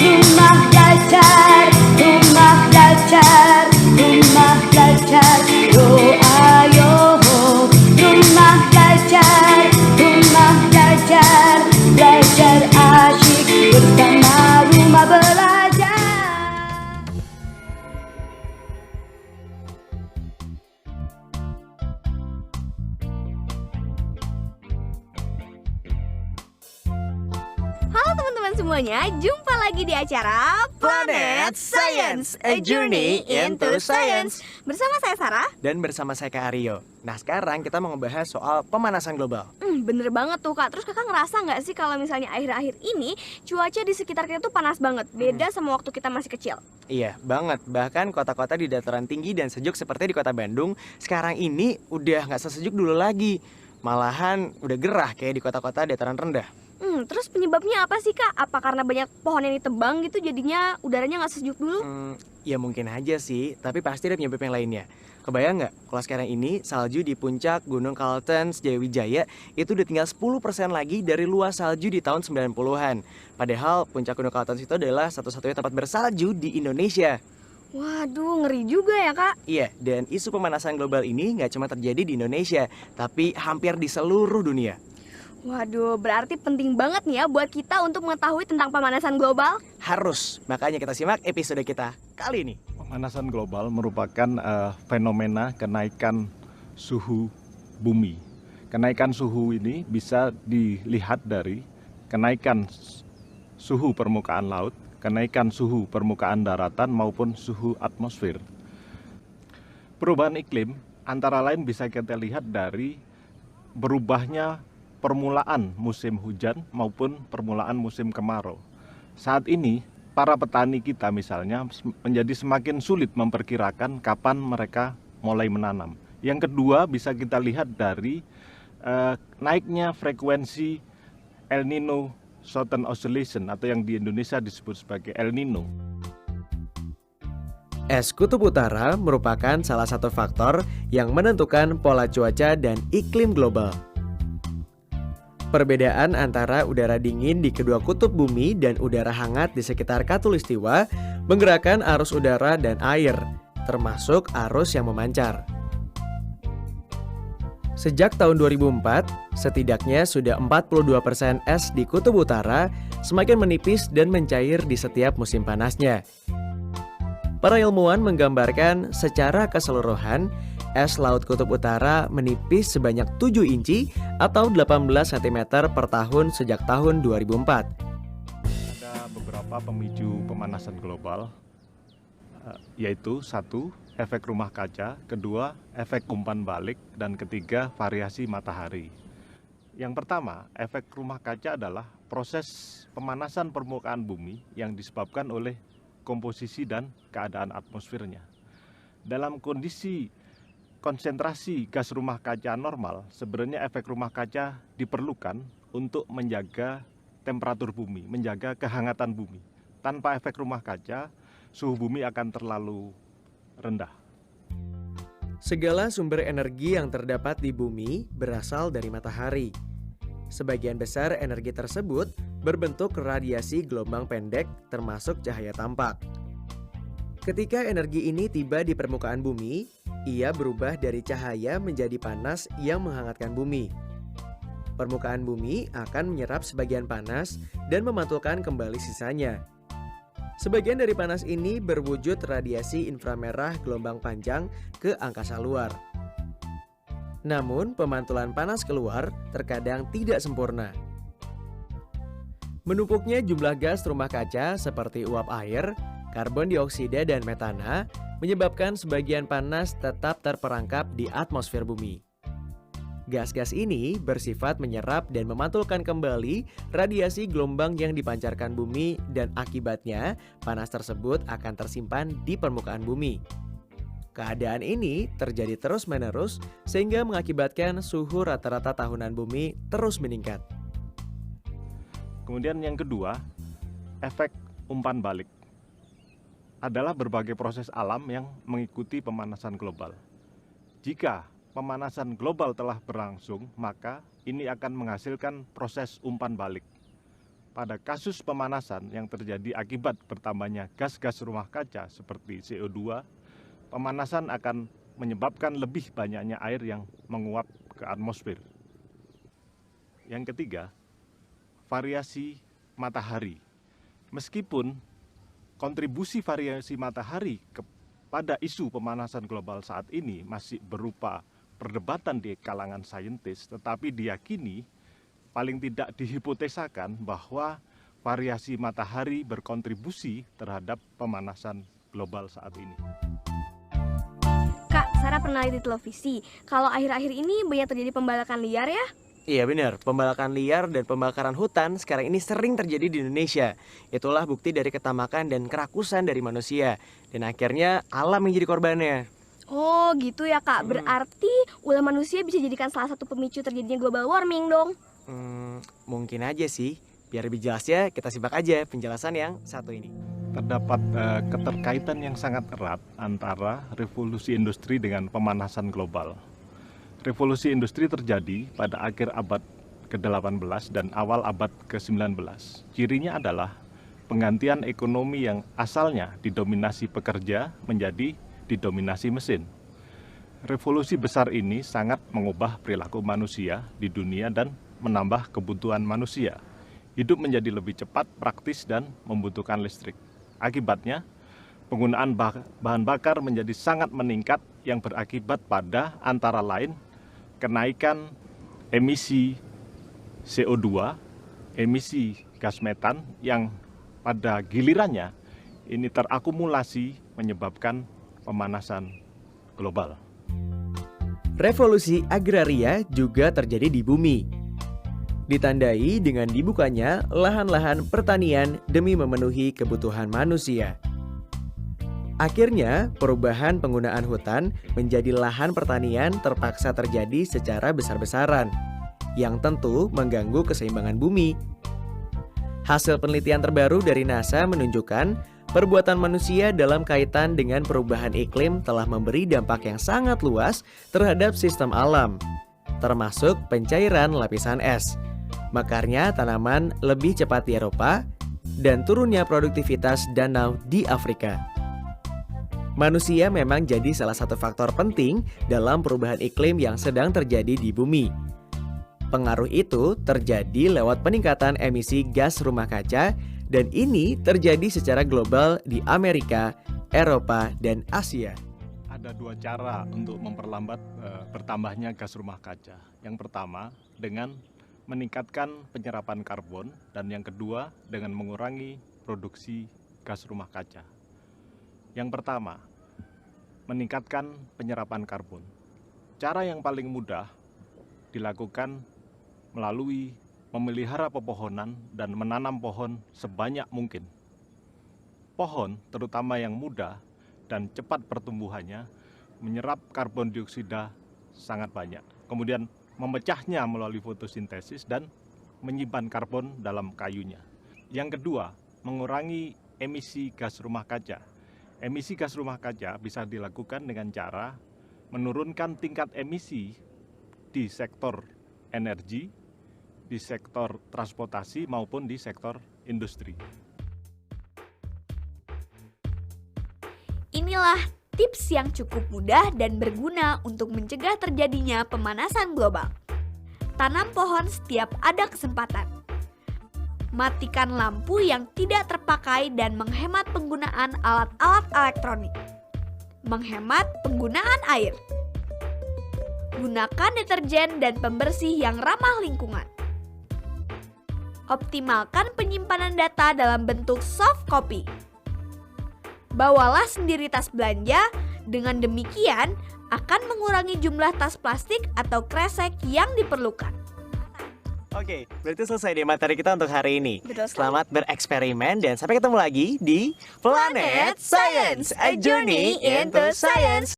Rumah belajar, rumah belajar, rumah belajar. Yo ayo, rumah belajar, belajar asyik bersama rumah belajar. Halo teman-teman semuanya, jumpa lagi di acara Planet Science, a journey into science. Bersama saya Sarah. Dan bersama saya Kak Aryo. Nah sekarang kita mau ngebahas soal pemanasan global. Bener banget tuh Kak. Terus kakak ngerasa nggak sih kalau misalnya akhir-akhir ini cuaca di sekitar kita tuh panas banget, beda sama waktu kita masih kecil? Iya banget, bahkan kota-kota di dataran tinggi dan sejuk seperti di kota Bandung sekarang ini udah nggak sesejuk dulu lagi. Malahan udah gerah kayak di kota-kota dataran rendah. Terus penyebabnya apa sih Kak? Apa karena banyak pohon yang ditebang gitu jadinya udaranya nggak sejuk dulu? Ya mungkin aja sih, tapi pasti ada penyebab yang lainnya. Kebayang nggak kalau sekarang ini salju di puncak Gunung Kaltens Jayawijaya itu udah tinggal 10% lagi dari luas salju di tahun 90-an. Padahal puncak Gunung Kaltens itu adalah satu-satunya tempat bersalju di Indonesia. Waduh, ngeri juga ya Kak. Iya, dan isu pemanasan global ini nggak cuma terjadi di Indonesia, tapi hampir di seluruh dunia. Waduh, berarti penting banget nih ya buat kita untuk mengetahui tentang pemanasan global. Harus, makanya kita simak episode kita kali ini. Pemanasan global merupakan fenomena kenaikan suhu bumi. Kenaikan suhu ini bisa dilihat dari kenaikan suhu permukaan laut, kenaikan suhu permukaan daratan maupun suhu atmosfer. Perubahan iklim antara lain bisa kita lihat dari berubahnya permulaan musim hujan maupun permulaan musim kemarau. Saat ini para petani kita misalnya menjadi semakin sulit memperkirakan kapan mereka mulai menanam. Yang kedua bisa kita lihat dari naiknya frekuensi El Nino Southern Oscillation atau yang di Indonesia disebut sebagai El Nino. Es kutub utara merupakan salah satu faktor yang menentukan pola cuaca dan iklim global. Perbedaan antara udara dingin di kedua kutub bumi dan udara hangat di sekitar khatulistiwa menggerakkan arus udara dan air, termasuk arus yang memancar. Sejak tahun 2004, setidaknya sudah 42% es di kutub utara semakin menipis dan mencair di setiap musim panasnya. Para ilmuwan menggambarkan secara keseluruhan, es laut kutub utara menipis sebanyak 7 inci atau 18 cm per tahun sejak tahun 2004. Ada beberapa pemicu pemanasan global, yaitu 1. Efek rumah kaca, kedua, efek umpan balik, dan ketiga, variasi matahari. Yang pertama, efek rumah kaca adalah proses pemanasan permukaan bumi yang disebabkan oleh komposisi dan keadaan atmosfernya. Dalam kondisi konsentrasi gas rumah kaca normal, sebenarnya efek rumah kaca diperlukan untuk menjaga temperatur bumi, menjaga kehangatan bumi. Tanpa efek rumah kaca, suhu bumi akan terlalu rendah. Segala sumber energi yang terdapat di bumi berasal dari matahari. Sebagian besar energi tersebut berbentuk radiasi gelombang pendek termasuk cahaya tampak. Ketika energi ini tiba di permukaan bumi, ia berubah dari cahaya menjadi panas yang menghangatkan bumi. Permukaan bumi akan menyerap sebagian panas dan memantulkan kembali sisanya. Sebagian dari panas ini berwujud radiasi inframerah gelombang panjang ke angkasa luar. Namun, pemantulan panas keluar terkadang tidak sempurna. Menumpuknya jumlah gas rumah kaca seperti uap air, karbon dioksida, dan metana menyebabkan sebagian panas tetap terperangkap di atmosfer bumi. Gas-gas ini bersifat menyerap dan memantulkan kembali radiasi gelombang yang dipancarkan bumi dan akibatnya panas tersebut akan tersimpan di permukaan bumi. Keadaan ini terjadi terus-menerus sehingga mengakibatkan suhu rata-rata tahunan bumi terus meningkat. Kemudian yang kedua, efek umpan balik adalah berbagai proses alam yang mengikuti pemanasan global. Jika pemanasan global telah berlangsung, maka ini akan menghasilkan proses umpan balik. pada kasus pemanasan yang terjadi akibat bertambahnya gas-gas rumah kaca seperti CO2, pemanasan akan menyebabkan lebih banyaknya air yang menguap ke atmosfer. Yang ketiga, variasi matahari. Meskipun kontribusi variasi matahari kepada isu pemanasan global saat ini masih berupa perdebatan di kalangan saintis, tetapi diyakini paling tidak dihipotesakan bahwa variasi matahari berkontribusi terhadap pemanasan global saat ini. Kak, Sarah pernah lihat di televisi kalau akhir-akhir ini banyak terjadi pembalakan liar ya? Iya benar, pembalakan liar dan pembakaran hutan sekarang ini sering terjadi di Indonesia. Itulah bukti dari ketamakan dan kerakusan dari manusia. Dan akhirnya alam yang jadi korbannya. Oh gitu ya Kak, berarti ulah manusia bisa jadikan salah satu pemicu terjadinya global warming dong. Mungkin aja sih. Biar lebih jelasnya, kita simak aja penjelasan yang satu ini. Terdapat keterkaitan yang sangat erat antara revolusi industri dengan pemanasan global. Revolusi industri terjadi pada akhir abad ke-18 dan awal abad ke-19. Cirinya adalah penggantian ekonomi yang asalnya didominasi pekerja menjadi didominasi mesin. Revolusi besar ini sangat mengubah perilaku manusia di dunia dan menambah kebutuhan manusia. Hidup menjadi lebih cepat, praktis, dan membutuhkan listrik. Akibatnya, penggunaan bahan bakar menjadi sangat meningkat yang berakibat pada antara lain kenaikan emisi CO2, emisi gas metan yang pada gilirannya ini terakumulasi menyebabkan pemanasan global. Revolusi agraria juga terjadi di bumi. Ditandai dengan dibukanya lahan-lahan pertanian demi memenuhi kebutuhan manusia. Akhirnya, perubahan penggunaan hutan menjadi lahan pertanian terpaksa terjadi secara besar-besaran, yang tentu mengganggu keseimbangan bumi. Hasil penelitian terbaru dari NASA menunjukkan perbuatan manusia dalam kaitan dengan perubahan iklim telah memberi dampak yang sangat luas terhadap sistem alam, termasuk pencairan lapisan es, mekarnya tanaman lebih cepat di Eropa, dan turunnya produktivitas danau di Afrika. Manusia memang jadi salah satu faktor penting dalam perubahan iklim yang sedang terjadi di bumi. Pengaruh itu terjadi lewat peningkatan emisi gas rumah kaca, dan ini terjadi secara global di Amerika, Eropa, dan Asia. Ada dua cara untuk memperlambat bertambahnya gas rumah kaca. Yang pertama, dengan meningkatkan penyerapan karbon, dan yang kedua, dengan mengurangi produksi gas rumah kaca. Yang pertama, meningkatkan penyerapan karbon. Cara yang paling mudah dilakukan melalui memelihara pepohonan dan menanam pohon sebanyak mungkin. Pohon, terutama yang muda dan cepat pertumbuhannya, menyerap karbon dioksida sangat banyak. Kemudian memecahnya melalui fotosintesis dan menyimpan karbon dalam kayunya. Yang kedua, mengurangi emisi gas rumah kaca. Emisi gas rumah kaca bisa dilakukan dengan cara menurunkan tingkat emisi di sektor energi, di sektor transportasi maupun di sektor industri. Inilah tips yang cukup mudah dan berguna untuk mencegah terjadinya pemanasan global. Tanam pohon setiap ada kesempatan. Matikan lampu yang tidak terpakai dan menghemat penggunaan alat-alat elektronik. Menghemat penggunaan air. Gunakan deterjen dan pembersih yang ramah lingkungan. Optimalkan penyimpanan data dalam bentuk soft copy. Bawalah sendiri tas belanja, dengan demikian akan mengurangi jumlah tas plastik atau kresek yang diperlukan. Oke, berarti selesai deh materi kita untuk hari ini. Betul sekali. Selamat bereksperimen dan sampai ketemu lagi di Planet Science, a journey into science.